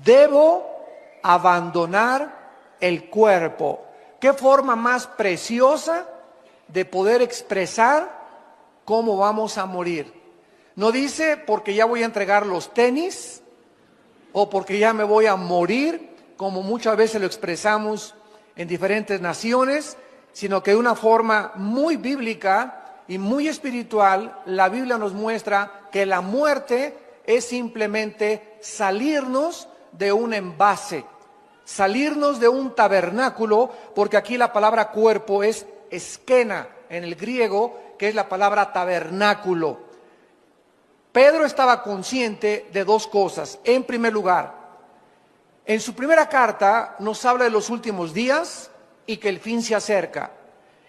debo abandonar el cuerpo. ¿Qué forma más preciosa de poder expresar cómo vamos a morir? No dice porque ya voy a entregar los tenis o porque ya me voy a morir, como muchas veces lo expresamos en diferentes naciones, sino que de una forma muy bíblica y muy espiritual, la Biblia nos muestra que la muerte es simplemente salirnos de un envase, salirnos de un tabernáculo, porque aquí la palabra cuerpo es esquena en el griego, que es la palabra tabernáculo. Pedro estaba consciente de dos cosas. En primer lugar, en su primera carta nos habla de los últimos días y que el fin se acerca.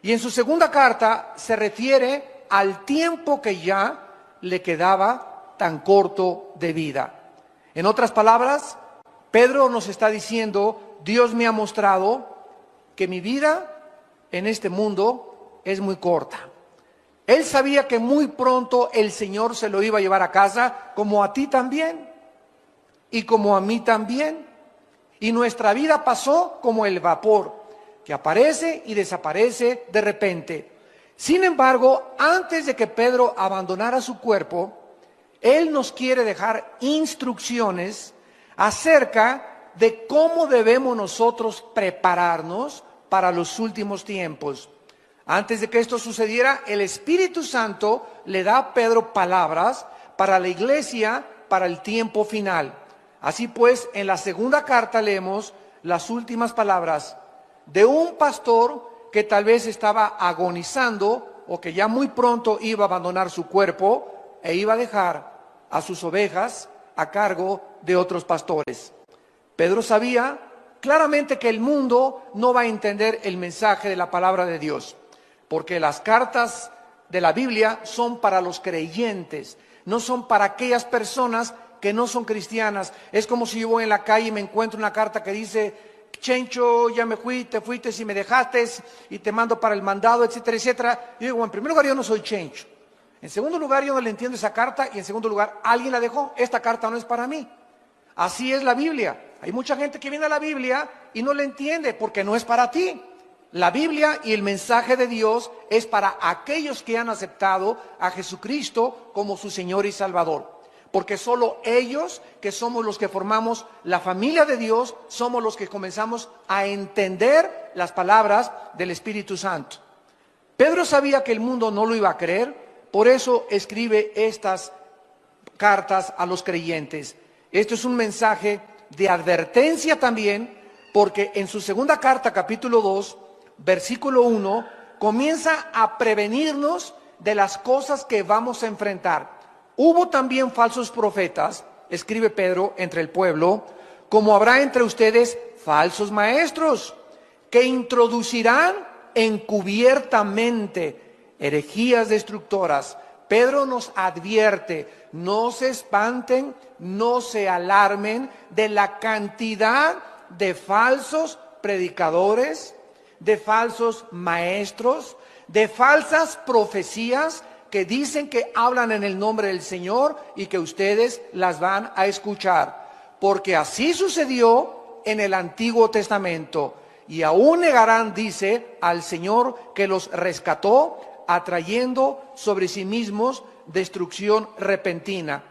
Y en su segunda carta se refiere al tiempo que ya le quedaba tan corto de vida. En otras palabras, Pedro nos está diciendo, Dios me ha mostrado que mi vida en este mundo es muy corta. Él sabía que muy pronto el Señor se lo iba a llevar a casa, como a ti también, y como a mí también. Y nuestra vida pasó como el vapor, que aparece y desaparece de repente. Sin embargo, antes de que Pedro abandonara su cuerpo, él nos quiere dejar instrucciones acerca de cómo debemos nosotros prepararnos para los últimos tiempos. Antes de que esto sucediera, el Espíritu Santo le da a Pedro palabras para la iglesia, para el tiempo final. Así pues, en la segunda carta leemos las últimas palabras de un pastor que tal vez estaba agonizando o que ya muy pronto iba a abandonar su cuerpo e iba a dejar a sus ovejas a cargo de otros pastores. Pedro sabía claramente que el mundo no va a entender el mensaje de la palabra de Dios, porque las cartas de la Biblia son para los creyentes, no son para aquellas personas que no son cristianas. Es como si yo voy en la calle y me encuentro una carta que dice, Chencho, ya me fui, te fuiste y me dejaste y te mando para el mandado, etcétera, etcétera. Yo digo, en primer lugar, yo no soy Chencho. En segundo lugar, yo no le entiendo esa carta. Y en segundo lugar, alguien la dejó. Esta carta no es para mí. Así es la Biblia. Hay mucha gente que viene a la Biblia y no la entiende porque no es para ti. La Biblia y el mensaje de Dios es para aquellos que han aceptado a Jesucristo como su Señor y Salvador. Porque solo ellos, que somos los que formamos la familia de Dios, somos los que comenzamos a entender las palabras del Espíritu Santo. Pedro sabía que el mundo no lo iba a creer, por eso escribe estas cartas a los creyentes. Esto es un mensaje de advertencia también, porque en su segunda carta, capítulo 2, versículo 1, comienza a prevenirnos de las cosas que vamos a enfrentar. Hubo también falsos profetas, escribe Pedro, entre el pueblo, como habrá entre ustedes falsos maestros, que introducirán encubiertamente herejías destructoras. Pedro nos advierte, no se espanten, no se alarmen de la cantidad de falsos predicadores, de falsos maestros, de falsas profecías que dicen que hablan en el nombre del Señor y que ustedes las van a escuchar. Porque así sucedió en el Antiguo Testamento. Y aún negarán, dice, al Señor que los rescató, atrayendo sobre sí mismos destrucción repentina.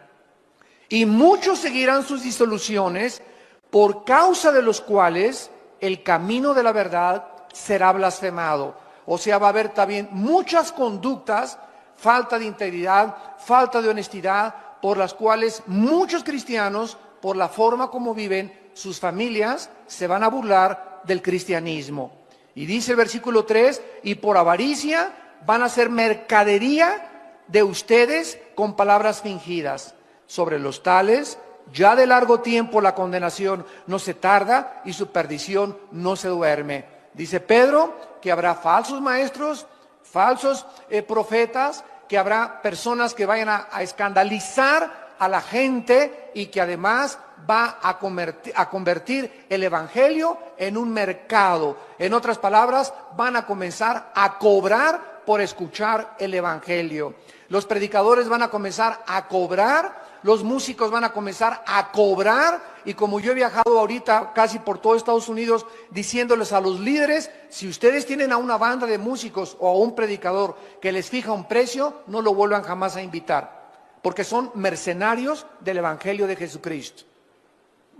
Y muchos seguirán sus disoluciones, por causa de los cuales el camino de la verdad será blasfemado. O sea, va a haber también muchas conductas, falta de integridad, falta de honestidad, por las cuales muchos cristianos, por la forma como viven sus familias, se van a burlar del cristianismo. Y dice el versículo 3, y por avaricia van a hacer mercadería de ustedes con palabras fingidas. Sobre los tales, ya de largo tiempo la condenación no se tarda y su perdición no se duerme. Dice Pedro que habrá falsos maestros, falsos profetas, que habrá personas que vayan a escandalizar a la gente y que además va a convertir el evangelio en un mercado. En otras palabras, van a comenzar a cobrar por escuchar el evangelio. Los predicadores van a comenzar a cobrar los músicos van a comenzar a cobrar, y como yo he viajado ahorita casi por todo Estados Unidos diciéndoles a los líderes, si ustedes tienen a una banda de músicos o a un predicador que les fija un precio, no lo vuelvan jamás a invitar, porque son mercenarios del Evangelio de Jesucristo.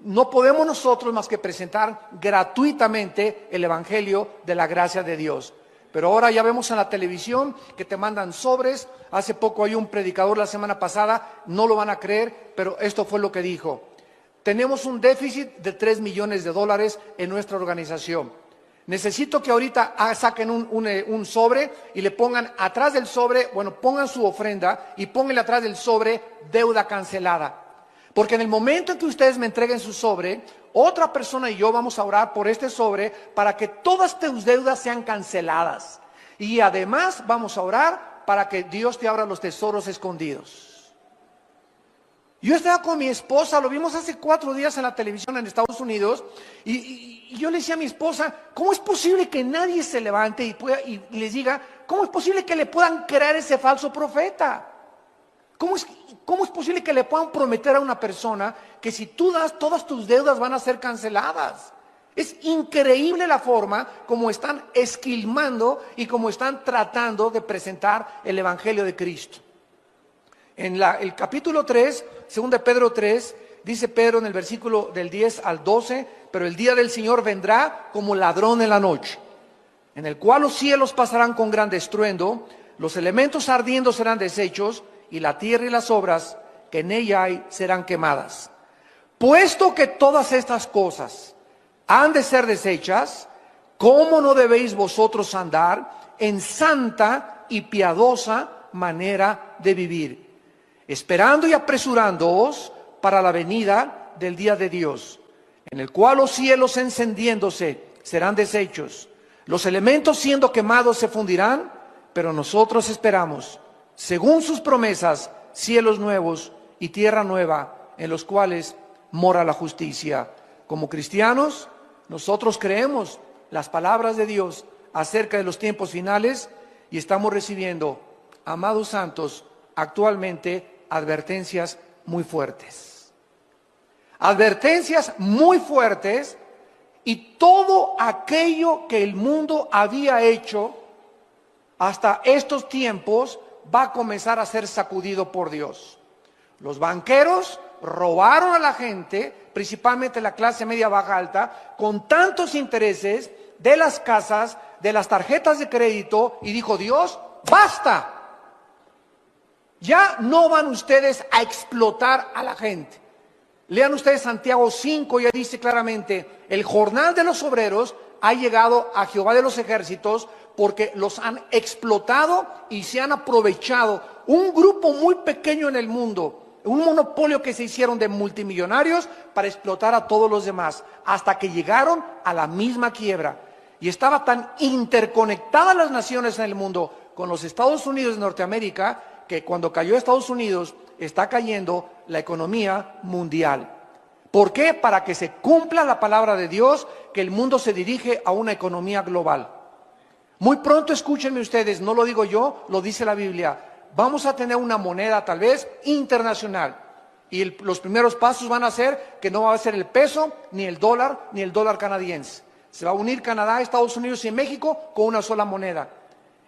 No podemos nosotros más que presentar gratuitamente el Evangelio de la gracia de Dios. Pero ahora ya vemos en la televisión que te mandan sobres. Hace poco hay un predicador la semana pasada, no lo van a creer, pero esto fue lo que dijo. Tenemos un déficit de $3 millones en nuestra organización. Necesito que ahorita saquen un sobre y le pongan atrás del sobre, pongan su ofrenda y pónganle atrás del sobre deuda cancelada. Porque en el momento en que ustedes me entreguen su sobre, otra persona y yo vamos a orar por este sobre para que todas tus deudas sean canceladas. Y además vamos a orar para que Dios te abra los tesoros escondidos. Yo estaba con mi esposa, lo vimos hace 4 días en la televisión en Estados Unidos, y yo le decía a mi esposa, ¿cómo es posible que nadie se levante y les diga, cómo es posible que le puedan creer ese falso profeta? ¿Cómo es posible que le puedan prometer a una persona que si tú das, todas tus deudas van a ser canceladas? Es increíble la forma como están esquilmando y como están tratando de presentar el Evangelio de Cristo. En el capítulo 3, 2 de Pedro 3, dice Pedro en el versículo del 10 al 12, pero el día del Señor vendrá como ladrón en la noche, en el cual los cielos pasarán con gran estruendo, los elementos ardiendo serán deshechos, y la tierra y las obras que en ella hay serán quemadas. Puesto que todas estas cosas han de ser deshechas, ¿cómo no debéis vosotros andar en santa y piadosa manera de vivir, esperando y apresurándoos para la venida del día de Dios, en el cual los cielos encendiéndose serán deshechos, los elementos siendo quemados se fundirán, pero nosotros esperamos, según sus promesas, cielos nuevos y tierra nueva, en los cuales mora la justicia. Como cristianos, nosotros creemos las palabras de Dios acerca de los tiempos finales y estamos recibiendo, amados santos, actualmente advertencias muy fuertes. Advertencias muy fuertes, y todo aquello que el mundo había hecho hasta estos tiempos va a comenzar a ser sacudido por Dios. Los banqueros robaron a la gente, principalmente la clase media baja alta, con tantos intereses de las casas, de las tarjetas de crédito, y dijo Dios, ¡basta! Ya no van ustedes a explotar a la gente. Lean ustedes Santiago 5, ya dice claramente, el jornal de los obreros ha llegado a Jehová de los ejércitos, porque los han explotado y se han aprovechado. Un grupo muy pequeño en el mundo, un monopolio que se hicieron de multimillonarios para explotar a todos los demás, hasta que llegaron a la misma quiebra. Y estaba tan interconectadas las naciones en el mundo con los Estados Unidos de Norteamérica, que cuando cayó Estados Unidos, está cayendo la economía mundial. ¿Por qué? Para que se cumpla la palabra de Dios, que el mundo se dirige a una economía global. Muy pronto, escúchenme ustedes, no lo digo yo, lo dice la Biblia, vamos a tener una moneda tal vez internacional, y los primeros pasos van a ser que no va a ser el peso, ni el dólar canadiense. Se va a unir Canadá, Estados Unidos y México con una sola moneda.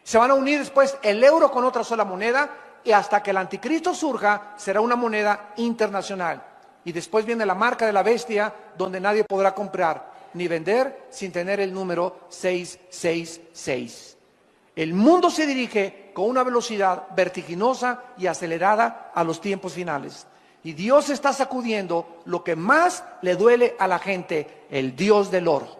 Se van a unir después el euro con otra sola moneda, y hasta que el anticristo surja será una moneda internacional. Y después viene la marca de la bestia, donde nadie podrá comprar ni vender sin tener el número 666. El mundo se dirige con una velocidad vertiginosa y acelerada a los tiempos finales. Y Dios está sacudiendo lo que más le duele a la gente, el dios del oro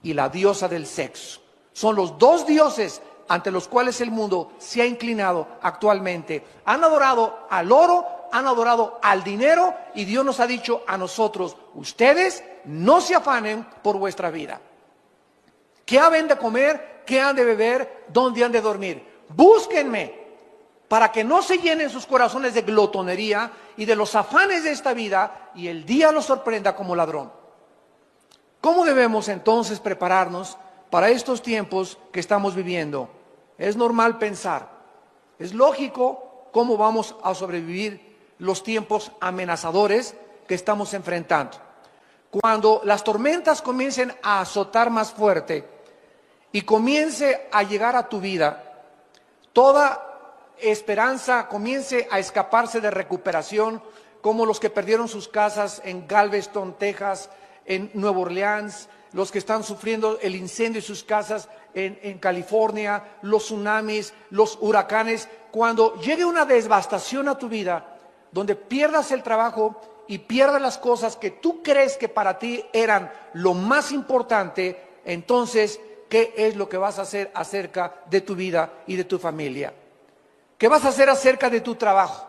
y la diosa del sexo. Son los dos dioses ante los cuales el mundo se ha inclinado actualmente. Han adorado al oro, han adorado al dinero, y Dios nos ha dicho a nosotros, ustedes no se afanen por vuestra vida. ¿Qué han de comer? ¿Qué han de beber? ¿Dónde han de dormir? Búsquenme, para que no se llenen sus corazones de glotonería y de los afanes de esta vida, y el día los sorprenda como ladrón. ¿Cómo debemos entonces prepararnos para estos tiempos que estamos viviendo? Es normal pensar, es lógico cómo vamos a sobrevivir. los tiempos amenazadores que estamos enfrentando. Cuando las tormentas comiencen a azotar más fuerte y comience a llegar a tu vida, toda esperanza comience a escaparse de recuperación, como los que perdieron sus casas en Galveston, Texas, en Nueva Orleans, los que están sufriendo el incendio de sus casas en California, los tsunamis, los huracanes. Cuando llegue una devastación a tu vida, donde pierdas el trabajo y pierdas las cosas que tú crees que para ti eran lo más importante, entonces, ¿qué es lo que vas a hacer acerca de tu vida y de tu familia? ¿Qué vas a hacer acerca de tu trabajo,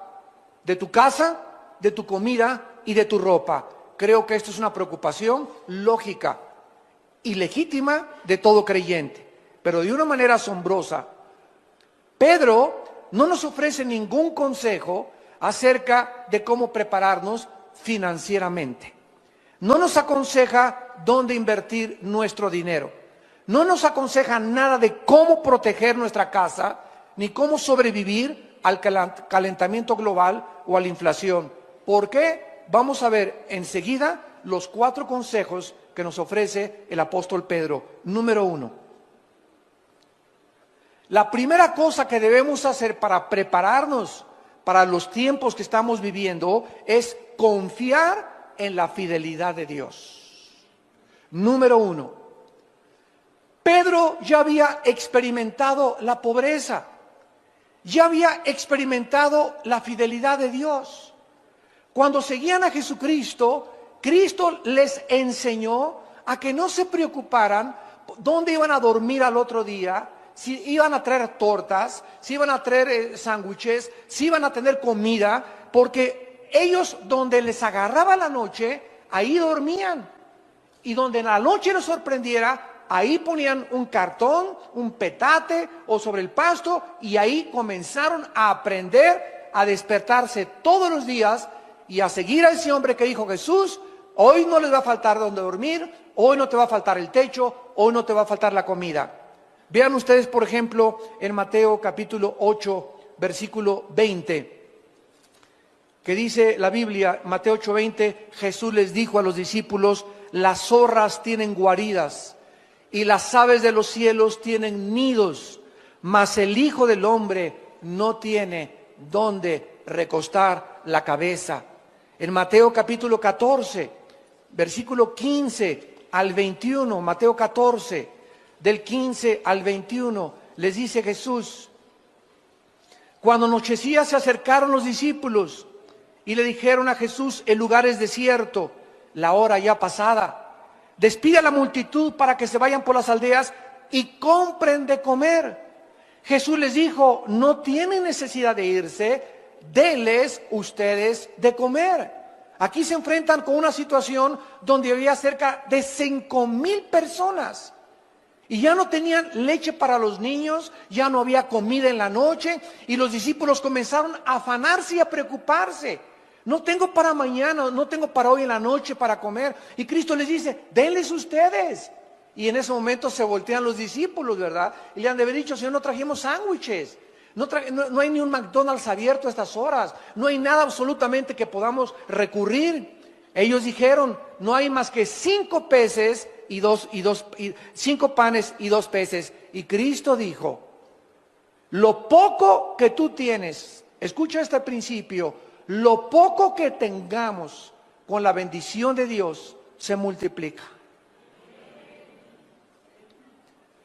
de tu casa, de tu comida y de tu ropa? Creo que esto es una preocupación lógica y legítima de todo creyente, pero de una manera asombrosa. Pedro no nos ofrece ningún consejo acerca de cómo prepararnos financieramente. No nos aconseja dónde invertir nuestro dinero. No nos aconseja nada de cómo proteger nuestra casa, ni cómo sobrevivir al calentamiento global o a la inflación. ¿Por qué? Vamos a ver enseguida los 4 consejos que nos ofrece el apóstol Pedro. Número 1. La primera cosa que debemos hacer para prepararnos para los tiempos que estamos viviendo es confiar en la fidelidad de Dios. Número 1. Pedro ya había experimentado la pobreza, ya había experimentado la fidelidad de Dios. Cuando seguían a Jesucristo, Cristo les enseñó a que no se preocuparan dónde iban a dormir al otro día, si iban a traer tortas, si iban a traer sándwiches, si iban a tener comida, porque ellos donde les agarraba la noche, ahí dormían. Y donde en la noche les sorprendiera, ahí ponían un cartón, un petate o sobre el pasto, y ahí comenzaron a aprender a despertarse todos los días y a seguir a ese hombre que dijo Jesús: hoy no les va a faltar donde dormir, hoy no te va a faltar el techo, hoy no te va a faltar la comida. Vean ustedes, por ejemplo, en Mateo capítulo 8, versículo 20, que dice la Biblia, Mateo 8:20, Jesús les dijo a los discípulos: las zorras tienen guaridas y las aves de los cielos tienen nidos, mas el Hijo del Hombre no tiene dónde recostar la cabeza. En Mateo capítulo 14, versículo 15 al 21, Mateo 14, del 15 al 21, les dice Jesús: cuando anochecía se acercaron los discípulos y le dijeron a Jesús: el lugar es desierto, la hora ya pasada. Despide a la multitud para que se vayan por las aldeas y compren de comer. Jesús les dijo: no tienen necesidad de irse, denles ustedes de comer. Aquí se enfrentan con una situación donde había cerca de 5,000 personas. Y ya no tenían leche para los niños, ya no había comida en la noche, y los discípulos comenzaron a afanarse y a preocuparse. No tengo para mañana, no tengo para hoy en la noche para comer. Y Cristo les dice: denles ustedes. Y en ese momento se voltean los discípulos, ¿verdad? Y le han de haber dicho: Señor, no trajimos sándwiches. No hay ni un McDonald's abierto a estas horas. No hay nada absolutamente que podamos recurrir. Ellos dijeron: no hay más que 5 peces y 5 panes y 2 peces. Y Cristo dijo: lo poco que tú tienes, escucha este principio, lo poco que tengamos con la bendición de Dios se multiplica.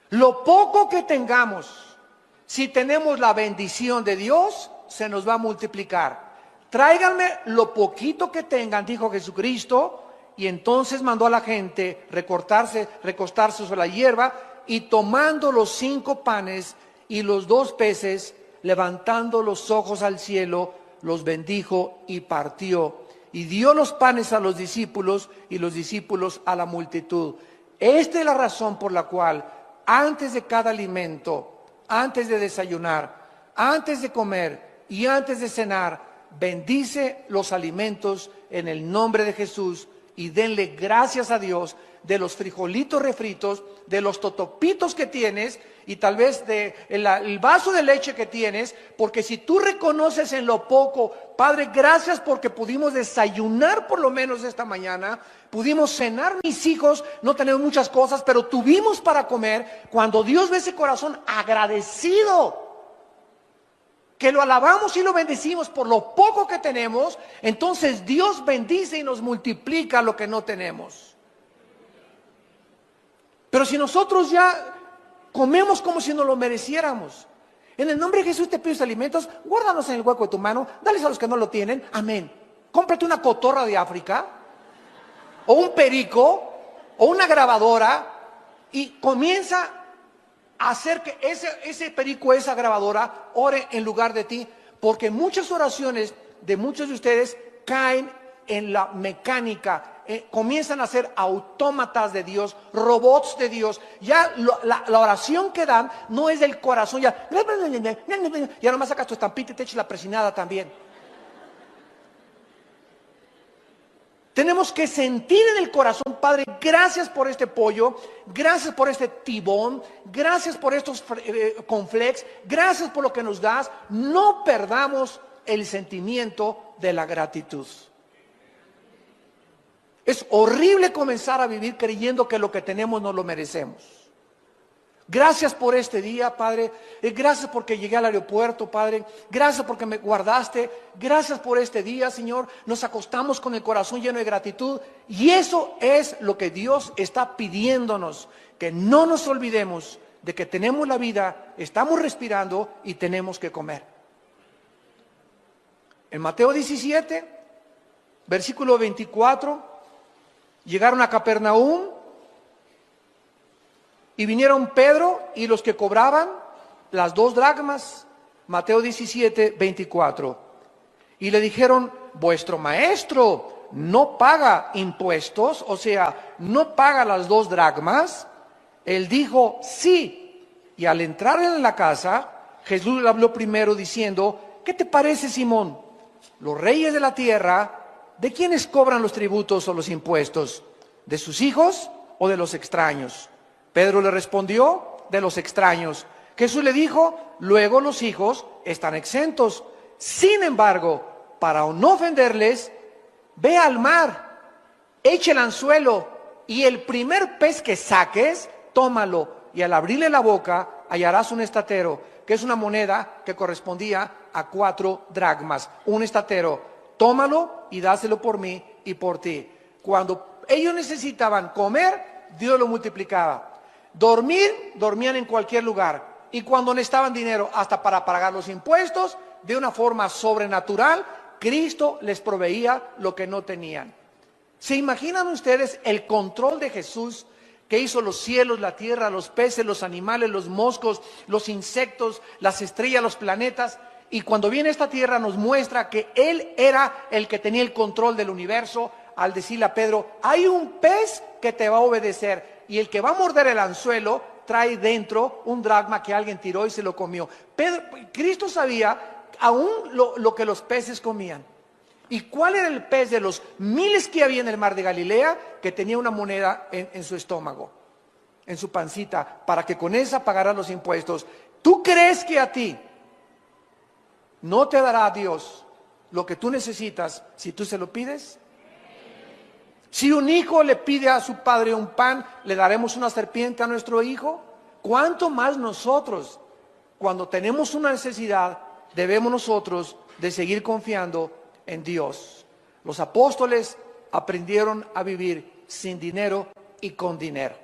Lo poco que tengamos, si tenemos la bendición de Dios, se nos va a multiplicar. Tráiganme lo poquito que tengan, dijo Jesucristo, y entonces mandó a la gente recostarse sobre la hierba, y tomando los 5 panes y los 2 peces, levantando los ojos al cielo, los bendijo y partió. Y dio los panes a los discípulos y los discípulos a la multitud. Esta es la razón por la cual antes de cada alimento, antes de desayunar, antes de comer y antes de cenar, bendice los alimentos en el nombre de Jesús y denle gracias a Dios de los frijolitos refritos, de los totopitos que tienes y tal vez el vaso de leche que tienes, porque si tú reconoces en lo poco, Padre, gracias porque pudimos desayunar por lo menos esta mañana, pudimos cenar, mis hijos, no tenemos muchas cosas, pero tuvimos para comer. Cuando Dios ve ese corazón agradecido, que lo alabamos y lo bendecimos por lo poco que tenemos, entonces Dios bendice y nos multiplica lo que no tenemos. Pero si nosotros ya comemos como si nos lo mereciéramos, en el nombre de Jesús te pido tus alimentos, guárdalos en el hueco de tu mano, dales a los que no lo tienen, amén. Cómprate una cotorra de África, o un perico, o una grabadora, y comienza a hacer que ese perico, esa grabadora, ore en lugar de ti, porque muchas oraciones de muchos de ustedes caen en la mecánica, comienzan a ser autómatas de Dios, robots de Dios. Ya la oración que dan no es del corazón, ya nomás sacas tu estampita y te echas la presinada también. Tenemos que sentir en el corazón, Padre, gracias por este pollo, gracias por este tibón, gracias por estos cornflakes, gracias por lo que nos das. No perdamos el sentimiento de la gratitud. Es horrible comenzar a vivir creyendo que lo que tenemos no lo merecemos. Gracias por este día, Padre. Gracias porque llegué al aeropuerto, Padre. Gracias porque me guardaste. Gracias por este día, Señor. Nos acostamos con el corazón lleno de gratitud. Y eso es lo que Dios está pidiéndonos. Que no nos olvidemos de que tenemos la vida, estamos respirando y tenemos que comer. En Mateo 17, versículo 24, llegaron a Capernaum. Y vinieron Pedro y los que cobraban las 2 dracmas, Mateo 17, 24. Y le dijeron, vuestro maestro no paga impuestos, o sea, no paga las 2 dracmas. Él dijo, sí. Y al entrar en la casa, Jesús le habló primero diciendo, ¿qué te parece, Simón? Los reyes de la tierra, ¿de quiénes cobran los tributos o los impuestos? ¿De sus hijos o de los extraños? Pedro le respondió, de los extraños. Jesús le dijo, luego los hijos están exentos. Sin embargo, para no ofenderles, ve al mar, echa el anzuelo y el primer pez que saques, tómalo. Y al abrirle la boca, hallarás un estatero, que es una moneda que correspondía a 4 dracmas. Un estatero, tómalo y dáselo por mí y por ti. Cuando ellos necesitaban comer, Dios lo multiplicaba. Dormir, dormían en cualquier lugar. Y cuando necesitaban dinero hasta para pagar los impuestos, de una forma sobrenatural, Cristo les proveía lo que no tenían. ¿Se imaginan ustedes el control de Jesús que hizo los cielos, la tierra, los peces, los animales, los moscos, los insectos, las estrellas, los planetas? Y cuando viene a esta tierra nos muestra que Él era el que tenía el control del universo, al decirle a Pedro, hay un pez que te va a obedecer. Y el que va a morder el anzuelo trae dentro un dracma que alguien tiró y se lo comió. Cristo sabía aún lo que los peces comían. ¿Y cuál era el pez de los miles que había en el mar de Galilea? Que tenía una moneda en su estómago, en su pancita, para que con esa pagara los impuestos. ¿Tú crees que a ti no te dará Dios lo que tú necesitas si tú se lo pides? Si un hijo le pide a su padre un pan, ¿le daremos una serpiente a nuestro hijo? ¿Cuánto más nosotros, cuando tenemos una necesidad, debemos nosotros de seguir confiando en Dios? Los apóstoles aprendieron a vivir sin dinero y con dinero.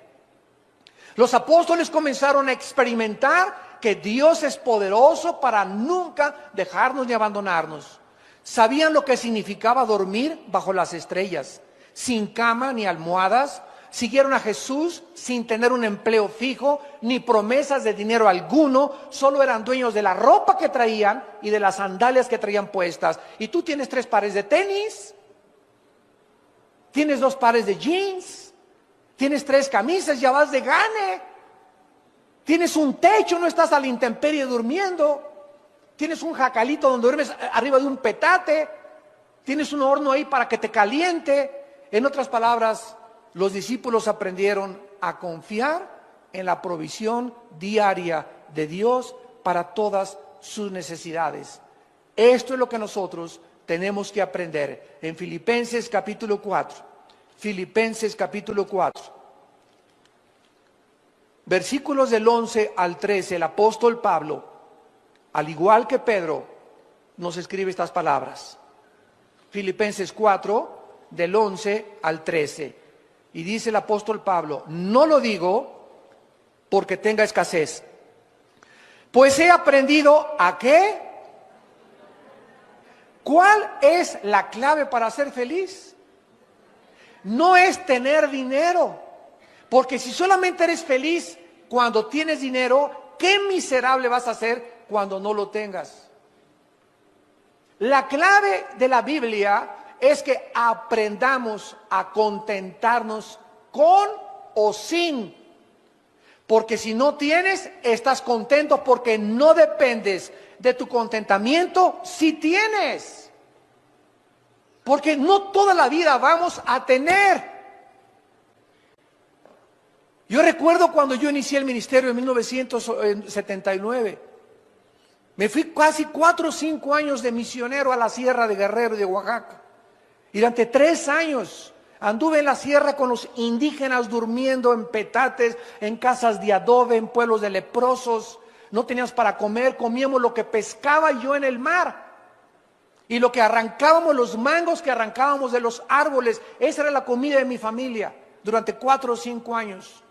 Los apóstoles comenzaron a experimentar que Dios es poderoso para nunca dejarnos ni abandonarnos. Sabían lo que significaba dormir bajo las estrellas, sin cama ni almohadas. Siguieron a Jesús sin tener un empleo fijo ni promesas de dinero alguno. Solo eran dueños de la ropa que traían y de las sandalias que traían puestas. Y tú tienes 3 pares de tenis, tienes 2 pares de jeans, tienes 3 camisas, ya vas de gane. Tienes un techo, no estás a la intemperie durmiendo. Tienes un jacalito donde duermes arriba de un petate. Tienes un horno ahí para que te caliente. En otras palabras, los discípulos aprendieron a confiar en la provisión diaria de Dios para todas sus necesidades. Esto es lo que nosotros tenemos que aprender en Filipenses capítulo 4. Filipenses capítulo 4. Versículos del 11 al 13, el apóstol Pablo, al igual que Pedro, nos escribe estas palabras. Filipenses 4, del 11 al 13. Y dice el apóstol Pablo: no lo digo porque tenga escasez, pues he aprendido ¿a qué? ¿Cuál es la clave para ser feliz? No es tener dinero, porque si solamente eres feliz cuando tienes dinero, qué miserable vas a ser cuando no lo tengas. La clave de la Biblia es que aprendamos a contentarnos con o sin. Porque si no tienes, estás contento porque no dependes de tu contentamiento si tienes. Porque no toda la vida vamos a tener. Yo recuerdo cuando yo inicié el ministerio en 1979. Me fui casi 4 o 5 años de misionero a la Sierra de Guerrero y de Oaxaca. Y durante 3 años anduve en la sierra con los indígenas durmiendo en petates, en casas de adobe, en pueblos de leprosos. No teníamos para comer, comíamos lo que pescaba yo en el mar. Y lo que arrancábamos, los mangos que arrancábamos de los árboles, esa era la comida de mi familia durante 4 o 5 años.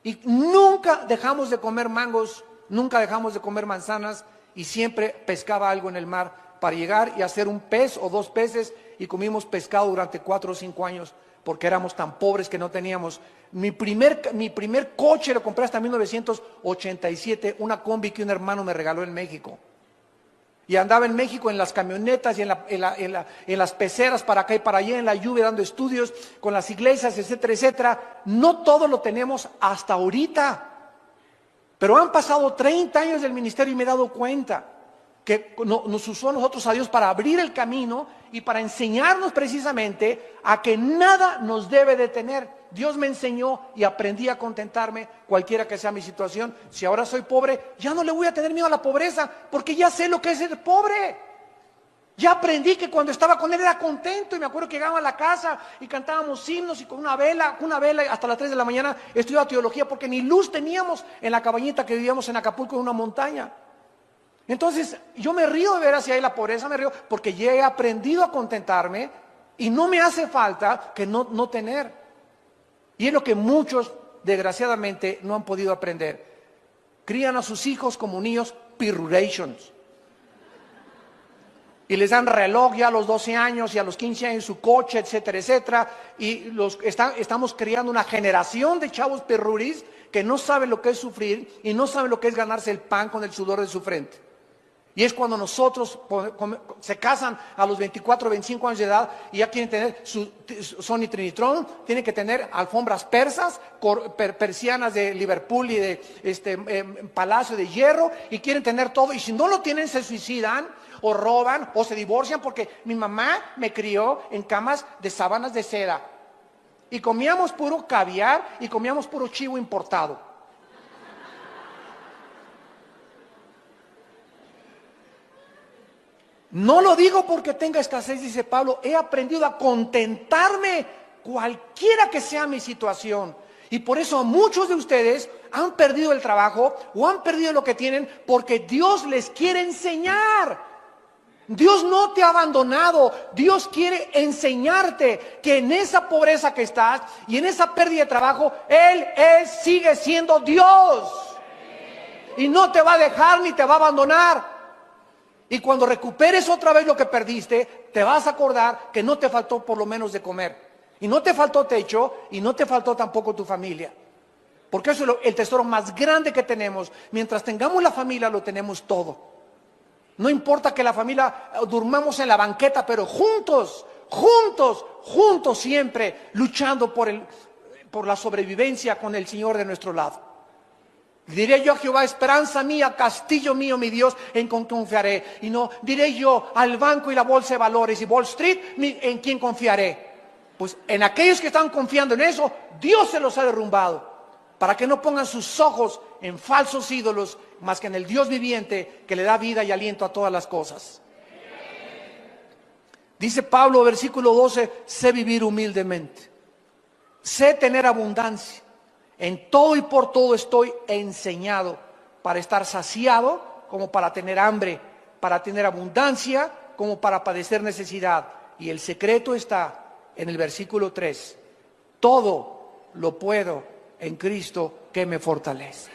Y nunca dejamos de comer mangos, nunca dejamos de comer manzanas, y siempre pescaba algo en el mar para llegar y hacer un pez o 2 peces, y comimos pescado durante 4 o 5 años porque éramos tan pobres que no teníamos. Mi primer coche lo compré hasta 1987, una combi que un hermano me regaló en México. Y andaba en México en las camionetas y en las peceras para acá y para allá, en la lluvia, dando estudios con las iglesias, etcétera, etcétera. No todo lo tenemos hasta ahorita. Pero han pasado 30 años del ministerio y me he dado cuenta que nos usó a nosotros, a Dios, para abrir el camino y para enseñarnos precisamente a que nada nos debe detener. Dios me enseñó y aprendí a contentarme cualquiera que sea mi situación. Si ahora soy pobre, ya no le voy a tener miedo a la pobreza, porque ya sé lo que es ser pobre. Ya aprendí que cuando estaba con Él era contento, y me acuerdo que llegaba a la casa y cantábamos himnos y con una vela hasta las 3 de la mañana estudiaba teología, porque ni luz teníamos en la cabañita que vivíamos en Acapulco, en una montaña. Entonces yo me río de ver hacia ahí la pobreza, me río porque ya he aprendido a contentarme y no me hace falta que no tener. Y es lo que muchos desgraciadamente no han podido aprender. Crían a sus hijos como niños pirrurations. Y les dan reloj ya a los 12 años y a los 15 años su coche, etcétera, etcétera. Y estamos creando una generación de chavos pirruris que no saben lo que es sufrir y no saben lo que es ganarse el pan con el sudor de su frente. Y es cuando nosotros se casan a los 24, 25 años de edad y ya quieren tener su Sony Trinitron, tienen que tener alfombras persas, persianas de Liverpool y de Palacio de Hierro, y quieren tener todo, y si no lo tienen se suicidan o roban o se divorcian, porque mi mamá me crió en camas de sábanas de seda y comíamos puro caviar y comíamos puro chivo importado. No lo digo porque tenga escasez, dice Pablo, he aprendido a contentarme cualquiera que sea mi situación. Y por eso muchos de ustedes han perdido el trabajo o han perdido lo que tienen, porque Dios les quiere enseñar. Dios no te ha abandonado. Dios quiere enseñarte que en esa pobreza que estás y en esa pérdida de trabajo, Él sigue siendo Dios. Y no te va a dejar ni te va a abandonar. Y cuando recuperes otra vez lo que perdiste, te vas a acordar que no te faltó por lo menos de comer. Y no te faltó techo, y no te faltó tampoco tu familia. Porque eso es el tesoro más grande que tenemos. Mientras tengamos la familia, lo tenemos todo. No importa que la familia durmamos en la banqueta, pero juntos siempre, luchando por la sobrevivencia con el Señor de nuestro lado. Diré yo a Jehová, esperanza mía, castillo mío, mi Dios, en quien confiaré. Y no diré yo al banco y la bolsa de valores y Wall Street, en quien confiaré. Pues en aquellos que están confiando en eso, Dios se los ha derrumbado, para que no pongan sus ojos en falsos ídolos, más que en el Dios viviente que le da vida y aliento a todas las cosas. Dice Pablo, versículo 12, sé vivir humildemente, sé tener abundancia, en todo y por todo estoy enseñado, para estar saciado como para tener hambre, para tener abundancia como para padecer necesidad. Y el secreto está en el versículo 3, todo lo puedo en Cristo que me fortalece.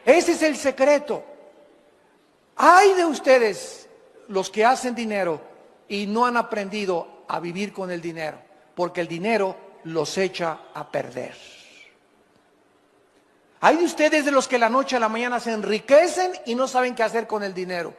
Ese es el secreto. Ay de ustedes los que hacen dinero y no han aprendido a vivir con el dinero, porque el dinero los echa a perder. Hay de ustedes de los que la noche a la mañana se enriquecen y no saben qué hacer con el dinero.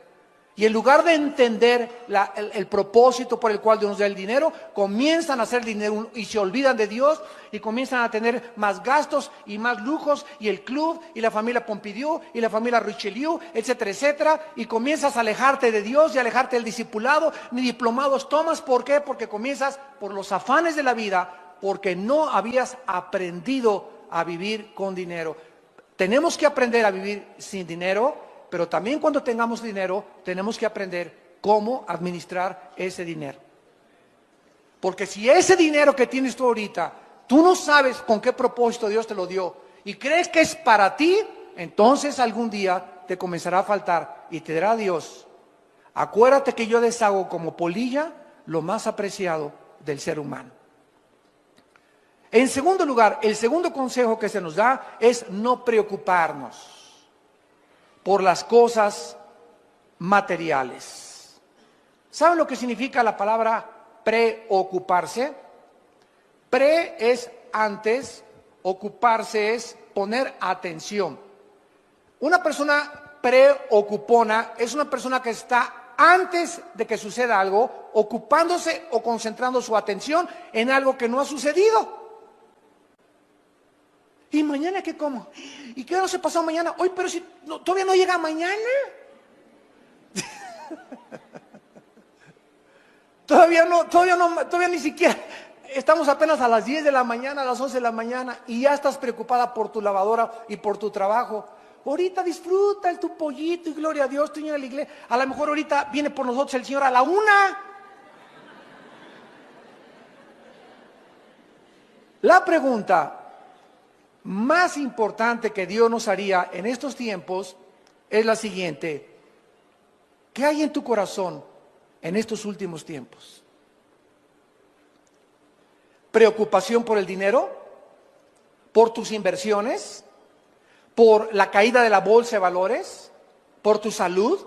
Y en lugar de entender el propósito por el cual Dios nos da el dinero, comienzan a hacer dinero y se olvidan de Dios y comienzan a tener más gastos y más lujos y el club y la familia Pompidou y la familia Richelieu, etcétera, etcétera. Y comienzas a alejarte de Dios y alejarte del discipulado, ni diplomados tomas. ¿Por qué? Porque comienzas por los afanes de la vida, porque no habías aprendido a vivir con dinero. Tenemos que aprender a vivir sin dinero, pero también cuando tengamos dinero, tenemos que aprender cómo administrar ese dinero. Porque si ese dinero que tienes tú ahorita, tú no sabes con qué propósito Dios te lo dio y crees que es para ti, entonces algún día te comenzará a faltar y te dirá Dios, acuérdate que yo deshago como polilla lo más apreciado del ser humano. En segundo lugar, el segundo consejo que se nos da es no preocuparnos por las cosas materiales. ¿Saben lo que significa la palabra preocuparse? Pre es antes, ocuparse es poner atención. Una persona preocupona es una persona que está antes de que suceda algo, ocupándose o concentrando su atención en algo que no ha sucedido. ¿Y mañana qué como? ¿Y qué no se pasó mañana? Hoy, pero si todavía no llega mañana. Todavía ni siquiera. Estamos apenas a las 10 de la mañana, a las 11 de la mañana y ya estás preocupada por tu lavadora y por tu trabajo. Ahorita disfruta tu pollito y gloria a Dios, tú vienes a la iglesia. A lo mejor ahorita viene por nosotros el Señor a la 1. La pregunta más importante que Dios nos haría en estos tiempos es la siguiente: ¿qué hay en tu corazón en estos últimos tiempos? ¿Preocupación por el dinero? ¿Por tus inversiones? ¿Por la caída de la bolsa de valores? ¿Por tu salud?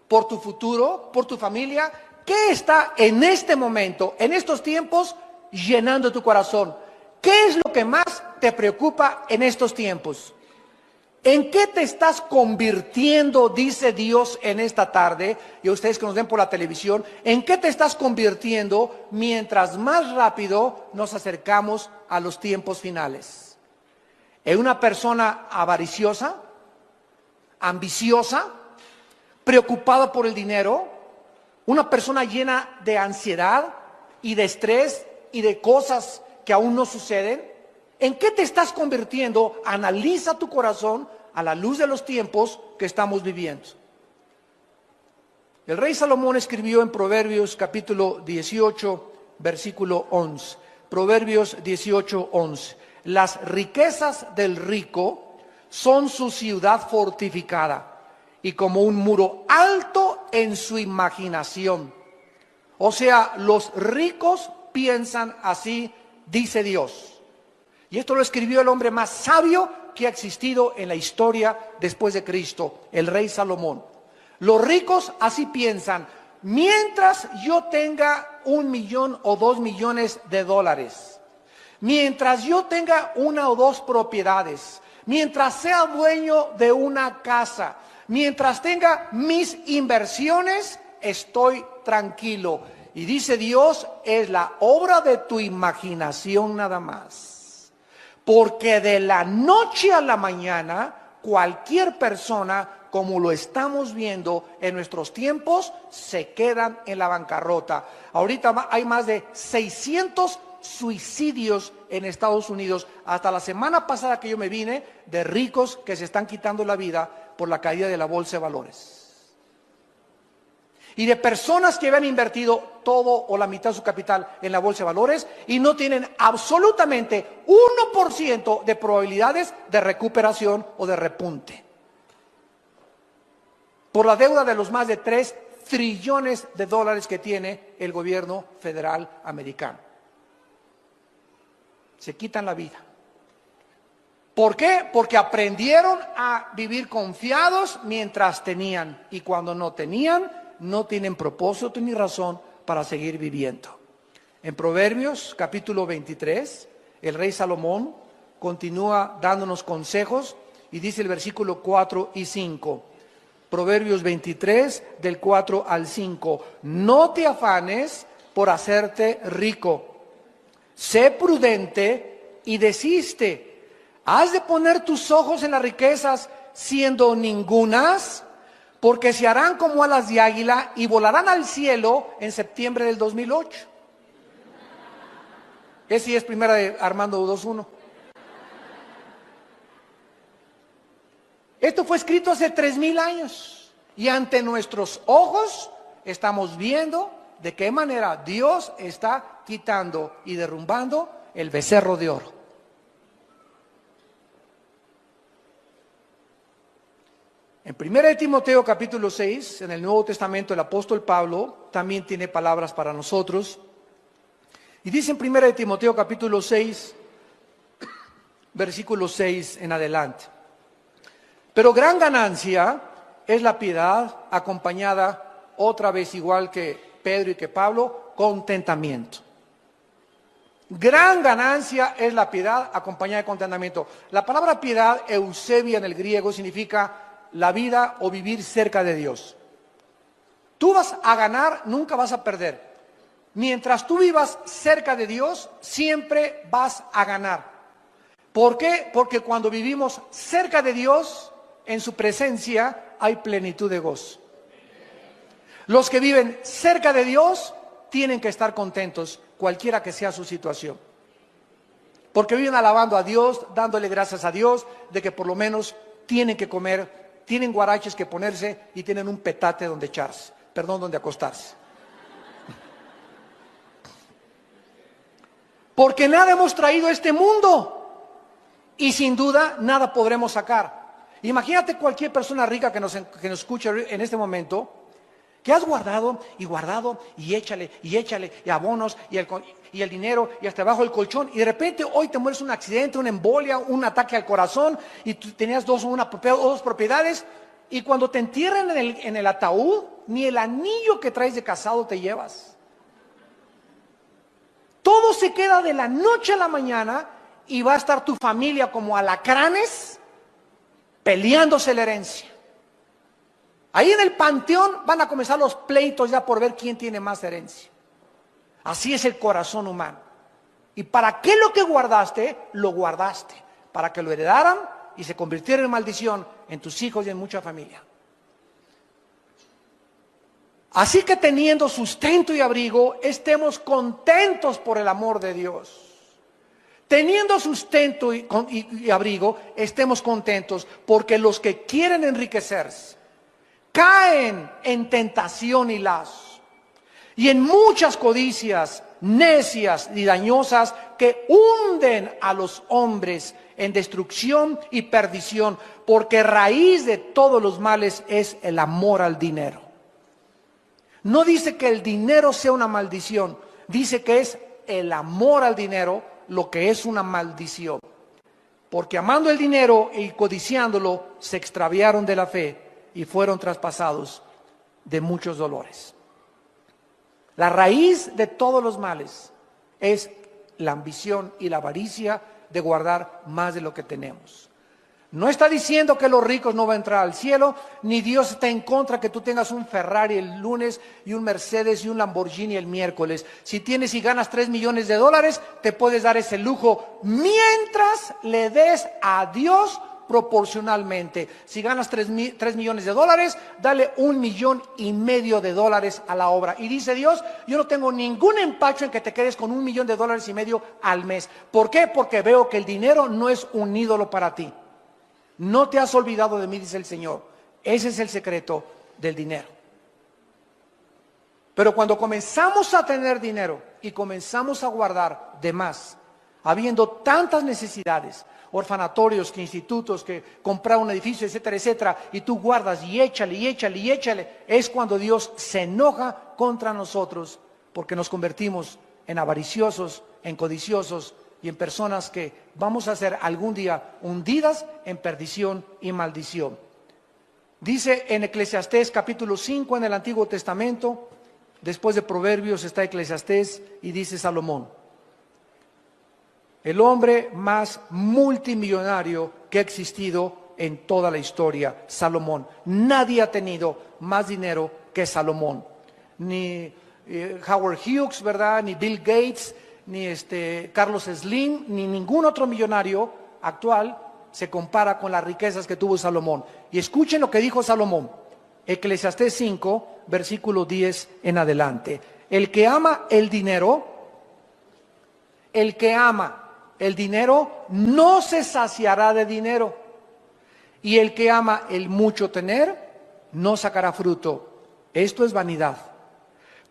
¿Por tu futuro? ¿Por tu familia? ¿Qué está en este momento, en estos tiempos, llenando tu corazón? ¿Qué es lo que más te preocupa en estos tiempos? ¿En qué te estás convirtiendo, dice Dios en esta tarde? Y a ustedes que nos ven por la televisión, ¿en qué te estás convirtiendo mientras más rápido nos acercamos a los tiempos finales? ¿En una persona avariciosa, ambiciosa, preocupada por el dinero? ¿Una persona llena de ansiedad y de estrés y de cosas que aún no suceden? ¿En qué te estás convirtiendo? Analiza tu corazón a la luz de los tiempos que estamos viviendo. El rey Salomón escribió en Proverbios capítulo 18, versículo 11. Proverbios 18, 11. Las riquezas del rico son su ciudad fortificada y como un muro alto en su imaginación. O sea, los ricos piensan así, dice Dios. Y esto lo escribió el hombre más sabio que ha existido en la historia después de Cristo, el rey Salomón. Los ricos así piensan: mientras yo tenga 1 millón o 2 millones de dólares, mientras yo tenga 1 o 2 propiedades, mientras sea dueño de una casa, mientras tenga mis inversiones, estoy tranquilo. Y dice Dios, es la obra de tu imaginación nada más. Porque de la noche a la mañana, cualquier persona como lo estamos viendo en nuestros tiempos, se quedan en la bancarrota. Ahorita hay más de 600 suicidios en Estados Unidos, hasta la semana pasada que yo me vine, de ricos que se están quitando la vida por la caída de la bolsa de valores. Y de personas que habían invertido todo o la mitad de su capital en la bolsa de valores y no tienen absolutamente 1% de probabilidades de recuperación o de repunte. Por la deuda de los más de 3 trillones de dólares que tiene el gobierno federal americano. Se quitan la vida. ¿Por qué? Porque aprendieron a vivir confiados mientras tenían, y cuando no tenían, no tienen propósito ni razón para seguir viviendo. En Proverbios capítulo 23, el rey Salomón continúa dándonos consejos y dice el versículo 4 y 5. Proverbios 23, del 4 al 5. No te afanes por hacerte rico. Sé prudente y desiste. ¿Has de poner tus ojos en las riquezas siendo ningunas? Porque se harán como alas de águila y volarán al cielo en septiembre del 2008. Ese es primera de Armando 2.1. Esto fue escrito hace 3000 años. Y ante nuestros ojos estamos viendo de qué manera Dios está quitando y derrumbando el becerro de oro. En 1 Timoteo capítulo 6, en el Nuevo Testamento, el apóstol Pablo también tiene palabras para nosotros. Y dice en 1 Timoteo capítulo 6, versículo 6 en adelante. Pero gran ganancia es la piedad acompañada, otra vez igual que Pedro y que Pablo, contentamiento. Gran ganancia es la piedad acompañada de contentamiento. La palabra piedad, eusebia en el griego, significa la vida o vivir cerca de Dios. Tú vas a ganar, nunca vas a perder. Mientras tú vivas cerca de Dios, siempre vas a ganar. ¿Por qué? Porque cuando vivimos cerca de Dios, en su presencia hay plenitud de gozo. Los que viven cerca de Dios tienen que estar contentos, cualquiera que sea su situación. Porque viven alabando a Dios, dándole gracias a Dios, de que por lo menos tienen que comer, tienen guaraches que ponerse y tienen un petate donde echarse, donde acostarse. Porque nada hemos traído a este mundo y sin duda nada podremos sacar. Imagínate cualquier persona rica que nos escuche en este momento, que has guardado y échale y abonos y el dinero y hasta abajo del colchón, y de repente hoy te mueres un accidente, una embolia, un ataque al corazón, y tú tenías dos propiedades, y cuando te entierran en el ataúd, ni el anillo que traes de casado te llevas. Todo se queda de la noche a la mañana y va a estar tu familia como alacranes peleándose la herencia. Ahí en el panteón van a comenzar los pleitos ya por ver quién tiene más herencia. Así es el corazón humano. ¿Y para qué lo que guardaste? Lo guardaste para que lo heredaran y se convirtiera en maldición en tus hijos y en mucha familia. Así que teniendo sustento y abrigo, estemos contentos por el amor de Dios. Teniendo sustento y abrigo, estemos contentos, porque los que quieren enriquecerse caen en tentación y lazo, y en muchas codicias necias y dañosas que hunden a los hombres en destrucción y perdición, porque raíz de todos los males es el amor al dinero. No dice que el dinero sea una maldición, dice que es el amor al dinero lo que es una maldición. Porque amando el dinero y codiciándolo, se extraviaron de la fe y fueron traspasados de muchos dolores. La raíz de todos los males es la ambición y la avaricia de guardar más de lo que tenemos. No está diciendo que los ricos no van a entrar al cielo, ni Dios está en contra que tú tengas un Ferrari el lunes y un Mercedes y un Lamborghini el miércoles. Si tienes y ganas 3 millones de dólares, te puedes dar ese lujo mientras le des a Dios proporcionalmente. Si ganas 3 millones de dólares, dale $1,5 millones a la obra. Y dice Dios, yo no tengo ningún empacho en que te quedes con $1,5 millones al mes. ¿Por qué? Porque veo que el dinero no es un ídolo para ti. No te has olvidado de mí, dice el Señor. Ese es el secreto del dinero. Pero cuando comenzamos a tener dinero y comenzamos a guardar de más, habiendo tantas necesidades, orfanatorios, que institutos, que comprar un edificio, etcétera, etcétera, y tú guardas y échale, y échale, y échale, es cuando Dios se enoja contra nosotros, porque nos convertimos en avariciosos, en codiciosos y en personas que vamos a ser algún día hundidas en perdición y maldición. Dice en Eclesiastés capítulo 5 en el Antiguo Testamento, después de Proverbios está Eclesiastés, y dice Salomón: el hombre más multimillonario que ha existido en toda la historia, Salomón. Nadie ha tenido más dinero que Salomón. Ni Howard Hughes, ¿verdad? Ni Bill Gates, ni Carlos Slim, ni ningún otro millonario actual se compara con las riquezas que tuvo Salomón. Y escuchen lo que dijo Salomón, Eclesiastés 5, versículo 10 en adelante. El que ama el dinero no se saciará de dinero, y el que ama el mucho tener no sacará fruto. Esto es vanidad.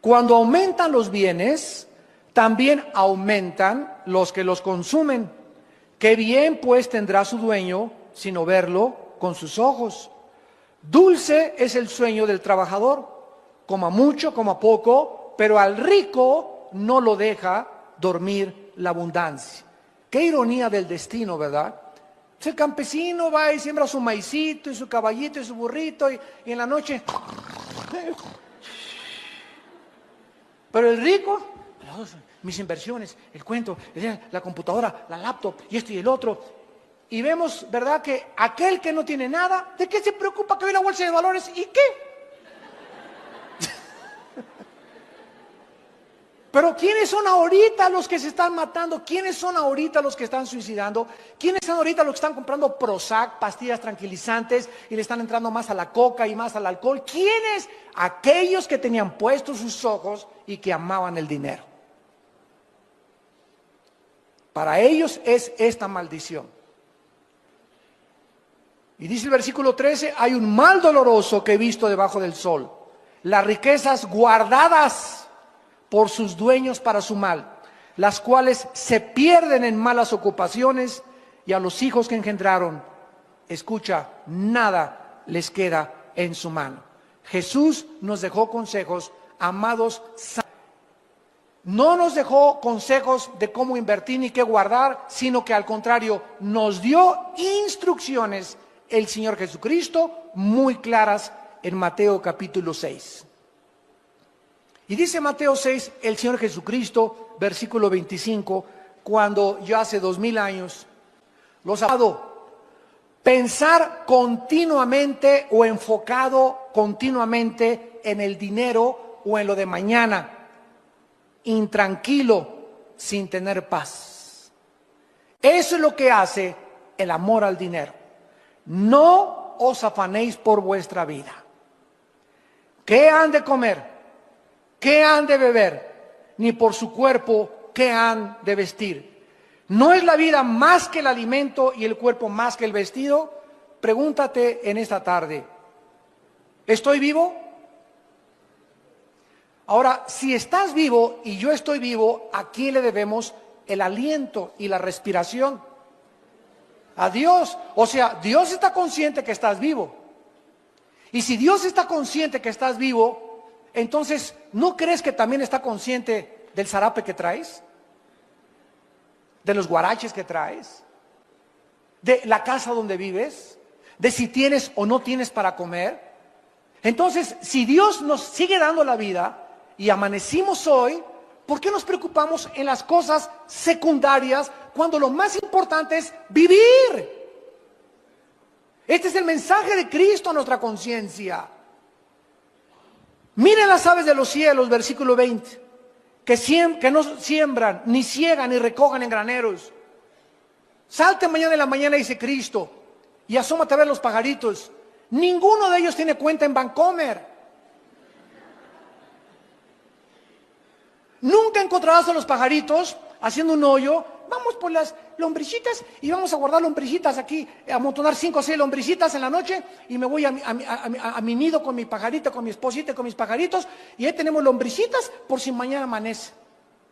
Cuando aumentan los bienes, también aumentan los que los consumen. Qué bien pues tendrá su dueño, sino verlo con sus ojos. Dulce es el sueño del trabajador, coma mucho, coma poco, pero al rico no lo deja dormir la abundancia. Qué ironía del destino, ¿verdad? El campesino va y siembra su maicito y su caballito y su burrito, y en la noche... Pero el rico, mis inversiones, el cuento, la computadora, la laptop y esto y el otro. Y vemos, ¿verdad?, que aquel que no tiene nada, ¿de qué se preocupa que hoy la bolsa de valores? ¿Y qué? Pero ¿quiénes son ahorita los que se están matando? ¿Quiénes son ahorita los que están suicidando? ¿Quiénes son ahorita los que están comprando Prozac, pastillas tranquilizantes, y le están entrando más a la coca y más al alcohol? ¿Quiénes? Aquellos que tenían puestos sus ojos y que amaban el dinero. Para ellos es esta maldición. Y dice el versículo 13, hay un mal doloroso que he visto debajo del sol, las riquezas guardadas por sus dueños para su mal, las cuales se pierden en malas ocupaciones, y a los hijos que engendraron, escucha, nada les queda en su mano. Jesús nos dejó consejos, amados. No nos dejó consejos de cómo invertir ni qué guardar, sino que al contrario, nos dio instrucciones el Señor Jesucristo muy claras en Mateo capítulo 6. Y dice Mateo 6, el Señor Jesucristo, versículo 25, cuando ya hace 2000 años, los ha dado pensar continuamente o enfocado continuamente en el dinero o en lo de mañana, intranquilo, sin tener paz. Eso es lo que hace el amor al dinero. No os afanéis por vuestra vida. ¿Qué han de comer? ¿Qué han de beber? Ni por su cuerpo, ¿qué han de vestir? ¿No es la vida más que el alimento y el cuerpo más que el vestido? Pregúntate en esta tarde, ¿estoy vivo? Ahora, si estás vivo y yo estoy vivo, ¿a quién le debemos el aliento y la respiración? A Dios. O sea, Dios está consciente que estás vivo. Y si Dios está consciente que estás vivo, entonces, ¿no crees que también está consciente del zarape que traes? ¿De los guaraches que traes? ¿De la casa donde vives? ¿De si tienes o no tienes para comer? Entonces, si Dios nos sigue dando la vida y amanecimos hoy, ¿por qué nos preocupamos en las cosas secundarias cuando lo más importante es vivir? Este es el mensaje de Cristo a nuestra conciencia. Miren las aves de los cielos, versículo 20, que no siembran, ni ciegan, ni recojan en graneros. Salte mañana en la mañana, dice Cristo, y asómate a ver los pajaritos. Ninguno de ellos tiene cuenta en Bancomer. Nunca encontrarás a los pajaritos haciendo un hoyo. Vamos por las lombricitas y vamos a guardar lombricitas aquí, a amontonar 5 o 6 lombricitas en la noche y me voy a mi nido con mi pajarita, con mi esposita y con mis pajaritos y ahí tenemos lombricitas por si mañana amanece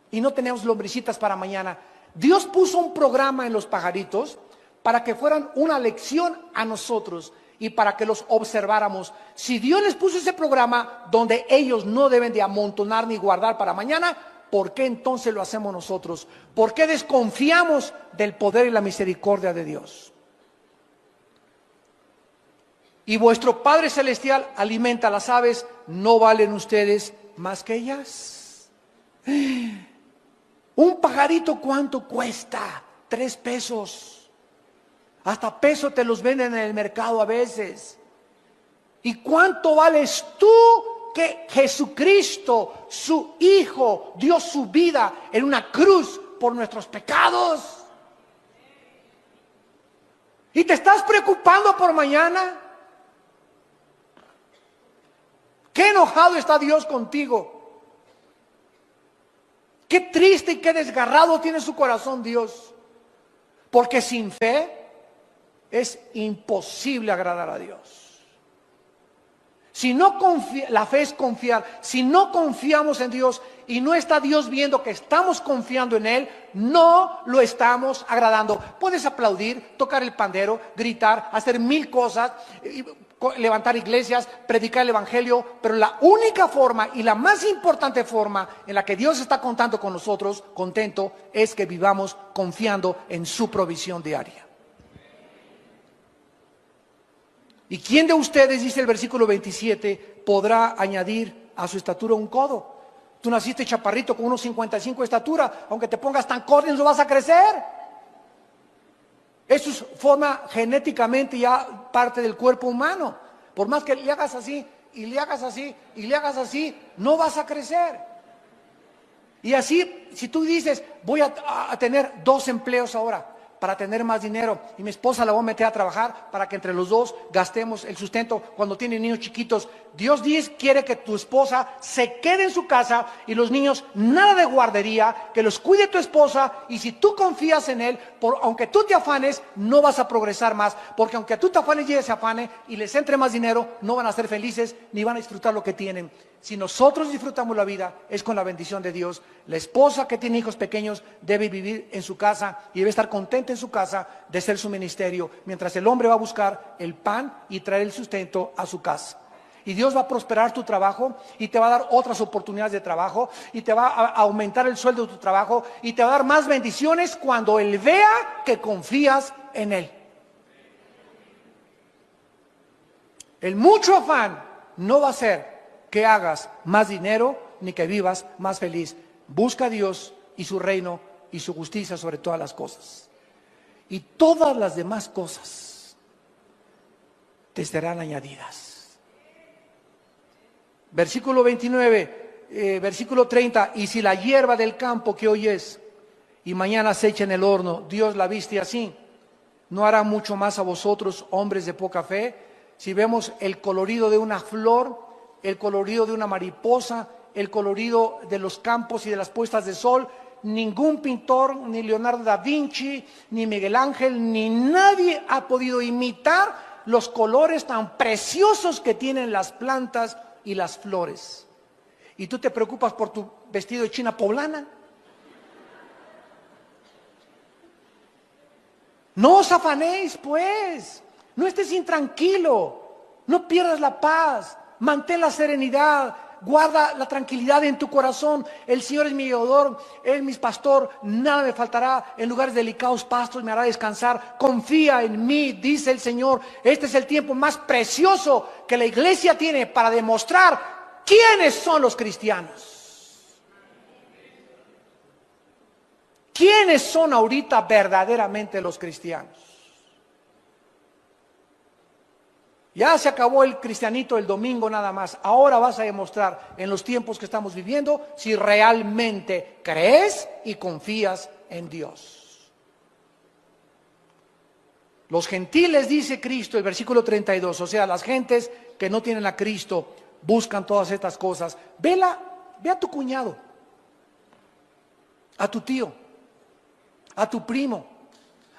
y no tenemos lombricitas para mañana. Dios puso un programa en los pajaritos para que fueran una lección a nosotros y para que los observáramos. Si Dios les puso ese programa donde ellos no deben de amontonar ni guardar para mañana, ¿por qué entonces lo hacemos nosotros? ¿Por qué desconfiamos del poder y la misericordia de Dios? Y vuestro Padre Celestial alimenta a las aves, ¿no valen ustedes más que ellas? Un pajarito, ¿cuánto cuesta? 3 pesos. Hasta peso te los venden en el mercado a veces. ¿Y cuánto vales tú que Jesucristo, su Hijo, dio su vida en una cruz por nuestros pecados? ¿Y te estás preocupando por mañana? ¿Qué enojado está Dios contigo? Qué triste y qué desgarrado tiene su corazón Dios. Porque sin fe es imposible agradar a Dios. Si no la fe es confiar. Si no confiamos en Dios y no está Dios viendo que estamos confiando en Él, no lo estamos agradando. Puedes aplaudir, tocar el pandero, gritar, hacer 1000 cosas, levantar iglesias, predicar el evangelio, pero la única forma y la más importante forma en la que Dios está contando con nosotros, contento, es que vivamos confiando en su provisión diaria. ¿Y quién de ustedes, dice el versículo 27, podrá añadir a su estatura un codo? Tú naciste chaparrito con unos 55 de estatura, aunque te pongas tan corto no vas a crecer. Eso forma genéticamente ya parte del cuerpo humano. Por más que le hagas así, y le hagas así, y le hagas así, no vas a crecer. Y así, si tú dices, voy a tener 2 empleos ahora, para tener más dinero, y mi esposa la voy a meter a trabajar para que entre los dos gastemos el sustento cuando tienen niños chiquitos. Dios quiere que tu esposa se quede en su casa y los niños nada de guardería, que los cuide tu esposa, y si tú confías en Él, aunque tú te afanes, no vas a progresar más, porque aunque tú te afanes y ella se afane y les entre más dinero, no van a ser felices ni van a disfrutar lo que tienen. Si nosotros disfrutamos la vida, es con la bendición de Dios. La esposa que tiene hijos pequeños debe vivir en su casa y debe estar contenta en su casa de ser su ministerio, mientras el hombre va a buscar el pan y traer el sustento a su casa. Y Dios va a prosperar tu trabajo y te va a dar otras oportunidades de trabajo y te va a aumentar el sueldo de tu trabajo y te va a dar más bendiciones cuando Él vea que confías en Él. El mucho afán no va a ser que hagas más dinero ni que vivas más feliz. Busca a Dios y su reino y su justicia sobre todas las cosas. Y todas las demás cosas te serán añadidas. Versículo 29, versículo 30. Y si la hierba del campo que hoy es y mañana se echa en el horno, Dios la viste así, ¿no hará mucho más a vosotros, hombres de poca fe? Si vemos el colorido de una flor, el colorido de una mariposa, el colorido de los campos y de las puestas de sol, ningún pintor, ni Leonardo da Vinci, ni Miguel Ángel, ni nadie ha podido imitar los colores tan preciosos que tienen las plantas y las flores. ¿Y tú te preocupas por tu vestido de china poblana? No os afanéis, pues, no estés intranquilo, no pierdas la paz. Mantén la serenidad, guarda la tranquilidad en tu corazón. El Señor es mi guiador, Él es mi pastor, nada me faltará. En lugares delicados pastos me hará descansar. Confía en mí, dice el Señor. Este es el tiempo más precioso que la iglesia tiene para demostrar quiénes son los cristianos. ¿Quiénes son ahorita verdaderamente los cristianos? Ya se acabó el cristianito el domingo nada más. Ahora vas a demostrar en los tiempos que estamos viviendo si realmente crees y confías en Dios. Los gentiles, dice Cristo, el versículo 32, o sea, las gentes que no tienen a Cristo, buscan todas estas cosas. Ve a tu cuñado, a tu tío, a tu primo,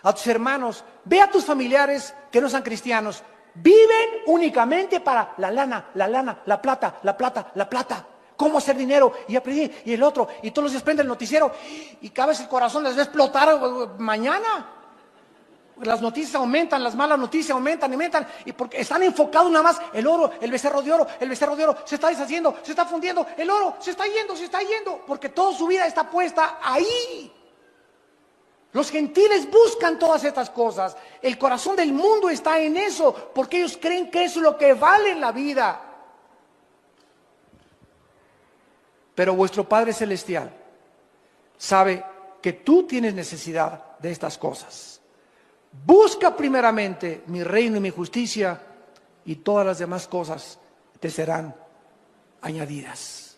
a tus hermanos, ve a tus familiares que no sean cristianos. Viven únicamente para la lana, la plata, la plata, la plata. Cómo hacer dinero, y aprendí, y el otro, y todos los días prende el noticiero, y cada vez el corazón les va a explotar mañana. Las noticias aumentan, las malas noticias aumentan, y porque están enfocados nada más el oro, el becerro de oro, se está deshaciendo, se está fundiendo, el oro se está yendo, porque toda su vida está puesta ahí. Los gentiles buscan todas estas cosas, el corazón del mundo está en eso, porque ellos creen que eso es lo que vale en la vida. Pero vuestro Padre Celestial sabe que tú tienes necesidad de estas cosas. Busca primeramente mi reino y mi justicia, y todas las demás cosas te serán añadidas.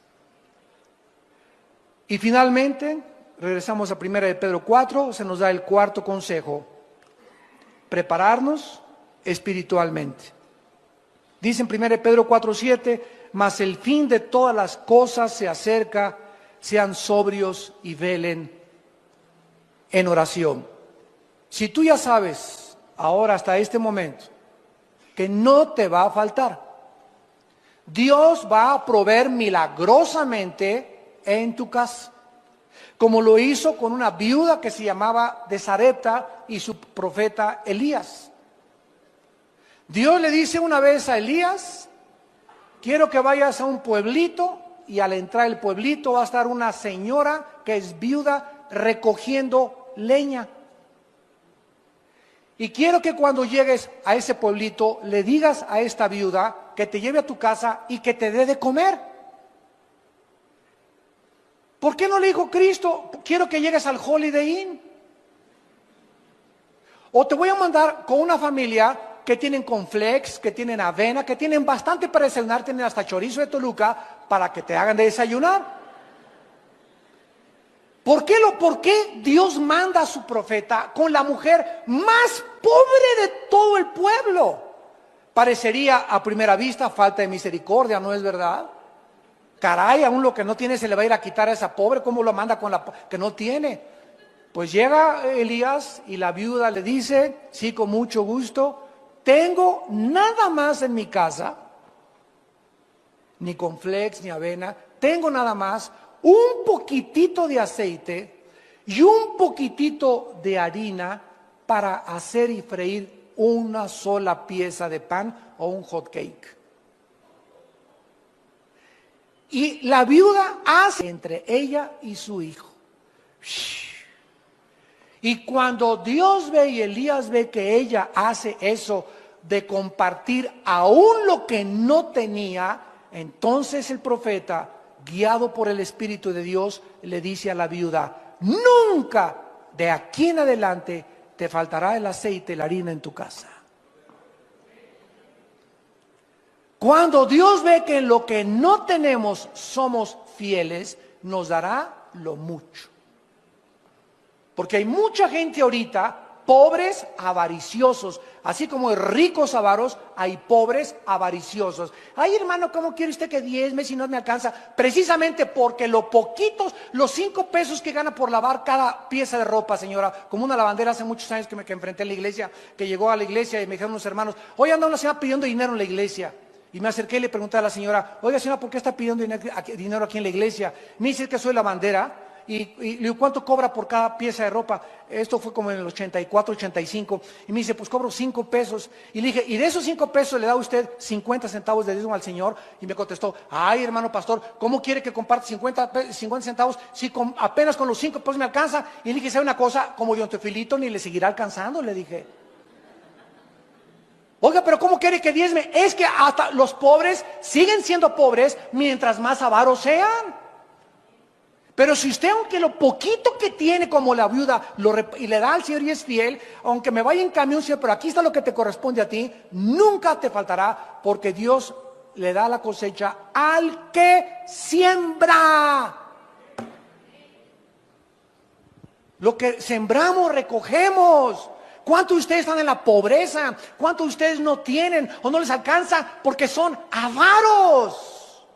Y finalmente, regresamos a 1 de Pedro 4, se nos da el cuarto consejo: prepararnos espiritualmente. Dice en 1 de Pedro 4:7, mas el fin de todas las cosas se acerca, sean sobrios y velen en oración. Si tú ya sabes ahora hasta este momento que no te va a faltar, Dios va a proveer milagrosamente en tu casa, como lo hizo con una viuda que se llamaba de Sarepta y su profeta Elías. Dios le dice una vez a Elías: quiero que vayas a un pueblito, y al entrar al pueblito va a estar una señora que es viuda recogiendo leña. Y quiero que cuando llegues a ese pueblito le digas a esta viuda que te lleve a tu casa y que te dé de comer. ¿Por qué no le dijo Cristo: quiero que llegues al Holiday Inn? O te voy a mandar con una familia que tienen cornflakes, que tienen avena, que tienen bastante para desayunar, tienen hasta chorizo de Toluca para que te hagan de desayunar. ¿Por qué Dios manda a su profeta con la mujer más pobre de todo el pueblo? Parecería a primera vista falta de misericordia, ¿no es verdad? Caray, aún lo que no tiene se le va a ir a quitar a esa pobre, ¿cómo lo manda con la que no tiene? Pues llega Elías y la viuda le dice: sí, con mucho gusto, tengo nada más en mi casa, ni cornflakes ni avena, tengo nada más un poquitito de aceite y un poquitito de harina para hacer y freír una sola pieza de pan o un hot cake. Y la viuda hace entre ella y su hijo. Y cuando Dios ve y Elías ve que ella hace eso de compartir aún lo que no tenía, entonces el profeta, guiado por el Espíritu de Dios, le dice a la viuda: nunca de aquí en adelante te faltará el aceite y la harina en tu casa. Cuando Dios ve que en lo que no tenemos somos fieles, nos dará lo mucho. Porque hay mucha gente ahorita, pobres avariciosos, así como hay ricos avaros, hay pobres avariciosos. Ay, hermano, ¿cómo quiere usted que diezme si no me alcanza? Precisamente porque los 5 pesos que gana por lavar cada pieza de ropa, señora, como una lavandera hace muchos años que enfrenté en la iglesia, que llegó a la iglesia y me dijeron unos hermanos: hoy anda una señora pidiendo dinero en la iglesia. Y me acerqué y le pregunté a la señora: oiga, señora, ¿por qué está pidiendo dinero aquí en la iglesia? Me dice que soy lavandera. Y le digo: ¿cuánto cobra por cada pieza de ropa? Esto fue como en el 84, 85. Y me dice: pues cobro 5 pesos. Y le dije: ¿y de esos 5 pesos le da usted 50 centavos de diezmo al Señor? Y me contestó: ay, hermano pastor, ¿cómo quiere que comparte 50 centavos si apenas con los 5 pesos me alcanza? Y le dije: ¿sabe una cosa? Como Don Teofilito ni le seguirá alcanzando, le dije. Oiga, pero ¿cómo quiere que diezme? Es que hasta los pobres siguen siendo pobres mientras más avaros sean. Pero si usted, aunque lo poquito que tiene, como la viuda, y le da al Señor y es fiel, aunque me vaya en camión, Señor, pero aquí está lo que te corresponde a ti, nunca te faltará, porque Dios le da la cosecha al que siembra. Lo que sembramos, recogemos. ¿Cuántos de ustedes están en la pobreza? ¿Cuántos de ustedes no tienen o no les alcanza porque son avaros?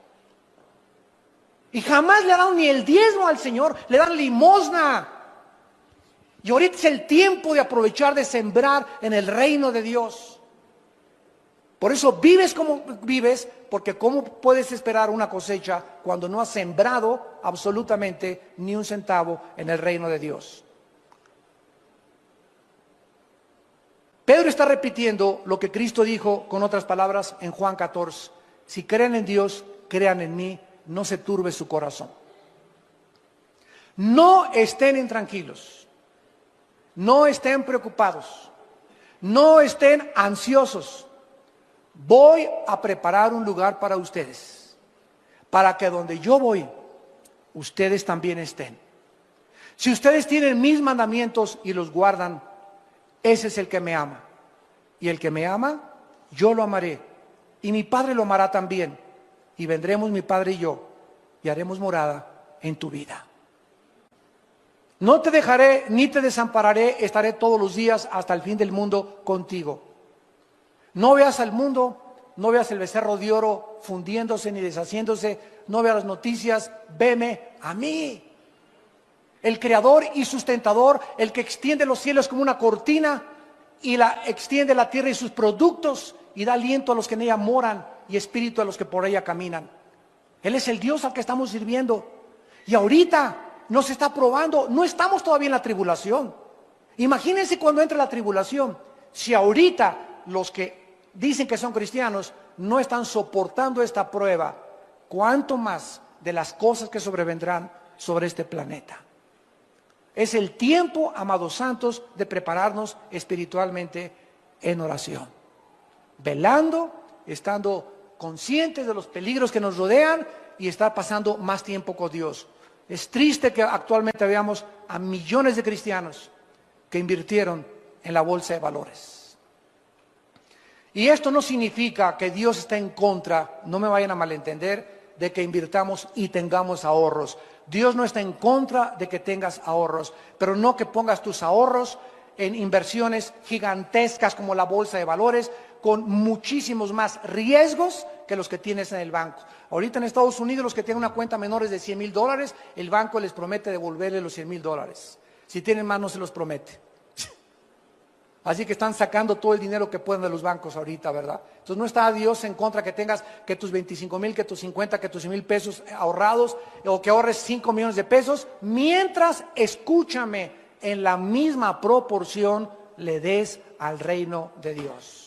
Y jamás le dan ni el diezmo al Señor, le dan limosna. Y ahorita es el tiempo de aprovechar, de sembrar en el reino de Dios. Por eso vives como vives, porque ¿cómo puedes esperar una cosecha cuando no has sembrado absolutamente ni un centavo en el reino de Dios? Pedro está repitiendo lo que Cristo dijo con otras palabras en Juan 14. Si creen en Dios, crean en mí, no se turbe su corazón. No estén intranquilos. No estén preocupados, no estén ansiosos. Voy a preparar un lugar para ustedes, para que donde yo voy, ustedes también estén. Si ustedes tienen mis mandamientos y los guardan, ese es el que me ama. Y el que me ama, yo lo amaré. Y mi Padre lo amará también. Y vendremos mi Padre y yo, y haremos morada en tu vida. No te dejaré ni te desampararé, estaré todos los días hasta el fin del mundo contigo. No veas al mundo, no veas el becerro de oro fundiéndose ni deshaciéndose, no veas las noticias, veme a mí. El creador y sustentador, el que extiende los cielos como una cortina y extiende la tierra y sus productos y da aliento a los que en ella moran y espíritu a los que por ella caminan. Él es el Dios al que estamos sirviendo. Y ahorita nos está probando, no estamos todavía en la tribulación. Imagínense cuando entre la tribulación, si ahorita los que dicen que son cristianos no están soportando esta prueba, ¿cuánto más de las cosas que sobrevendrán sobre este planeta? Es el tiempo, amados santos, de prepararnos espiritualmente en oración, velando, estando conscientes de los peligros que nos rodean y estar pasando más tiempo con Dios. Es triste que actualmente veamos a millones de cristianos que invirtieron en la bolsa de valores. Y esto no significa que Dios está en contra, no me vayan a malentender, de que invirtamos y tengamos ahorros. Dios no está en contra de que tengas ahorros, pero no que pongas tus ahorros en inversiones gigantescas como la bolsa de valores, con muchísimos más riesgos que los que tienes en el banco. Ahorita en Estados Unidos los que tienen una cuenta menores de $100,000, el banco les promete devolverle los $100,000. Si tienen más no se los promete. Así que están sacando todo el dinero que pueden de los bancos ahorita, ¿verdad? Entonces no está Dios en contra que tengas que tus 25,000, que tus 50, que tus 100,000 pesos ahorrados, o que ahorres 5 millones de pesos, mientras, escúchame, en la misma proporción le des al reino de Dios.